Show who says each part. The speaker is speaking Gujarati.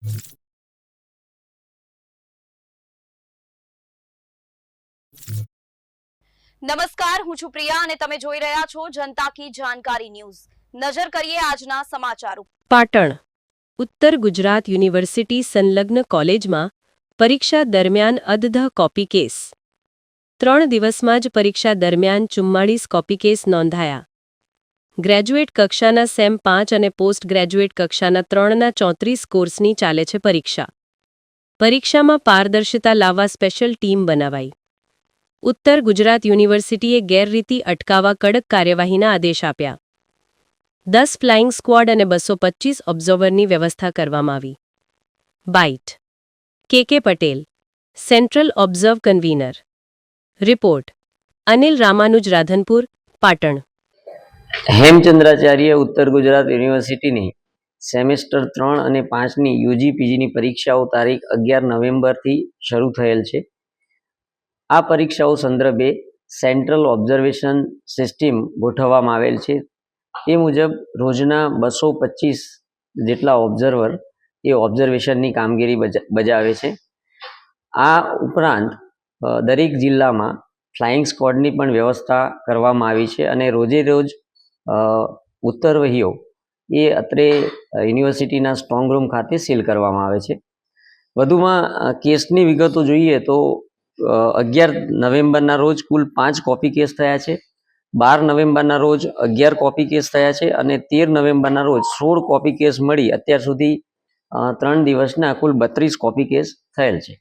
Speaker 1: નમસ્કાર, હું છું પ્રિયા અને તમે જોઈ રહ્યા છો જનતા કી જાણકારી ન્યૂઝ। નજર કરીએ આજના સમાચાર ઉપર।
Speaker 2: પાટણ ઉત્તર ગુજરાત યુનિવર્સિટી સંલગ્ન કોલેજમાં પરીક્ષા દરમિયાન અધધ કોપી કેસ। 3 દિવસમાં જ પરીક્ષા દરમિયાન 44 કોપી કેસ નોંધાયા। ગ્રેજ્યુએટ કક્ષાના સેમ 5 અને પોસ્ટ ગ્રેજ્યુએટ કક્ષાના 3ના 34 કોર્સની ચાલે છે પરીક્ષા। પરીક્ષામાં પારદર્શિતા લાવવા સ્પેશિયલ ટીમ બનાવાઈ। ઉત્તર ગુજરાત યુનિવર્સિટીએ ગેરરીતિ અટકાવવા કડક કાર્યવાહીના આદેશ આપ્યા। 10 ફ્લાઇંગ સ્ક્વોડ અને 225 ઓબ્ઝર્વરની વ્યવસ્થા કરવામાં આવી। બાઇટ કે Patel, central observe convener. Report Anil Ramanuj, Radhanpur, Patan.
Speaker 3: Hemchandracharya ઉત્તર ગુજરાત યુનિવર્સિટીની સેમેસ્ટર 3 અને 5ની યુજી પીજીની પરીક્ષાઓ તારીખ 11 નવેમ્બરથી શરૂ થયેલ છે। આ પરીક્ષાઓ સંદર્ભે સેન્ટ્રલ ઓબ્ઝર્વેશન સિસ્ટમ ગોઠવવામાં આવેલ છે। તે મુજબ રોજના 225 જેટલા ઓબ્ઝર્વર એ ઓબ્ઝર્વેશનની કામગીરી બજાવે છે। આ ઉપરાંત દરેક જિલ્લામાં ફ્લાઇંગ સ્ક્વોડની પણ વ્યવસ્થા કરવામાં આવી છે અને રોજે રોજ ઉત્તરવહીઓ એ અત્રે યુનિવર્સિટીના સ્ટ્રોંગ રૂમ ખાતે સીલ કરવામાં આવે છે। વધુમાં કેસની વિગતો જોઈએ તો 11 નવેમ્બરના રોજ કુલ 5 કોપી કેસ થયા છે। 12 નવેમ્બરના રોજ 11 કોપી કેસ થયા છે અને 13 નવેમ્બરના રોજ 16 કોપી કેસ મળી અત્યાર સુધી 3 દિવસના કુલ 32 કોપી કેસ થયેલ છે।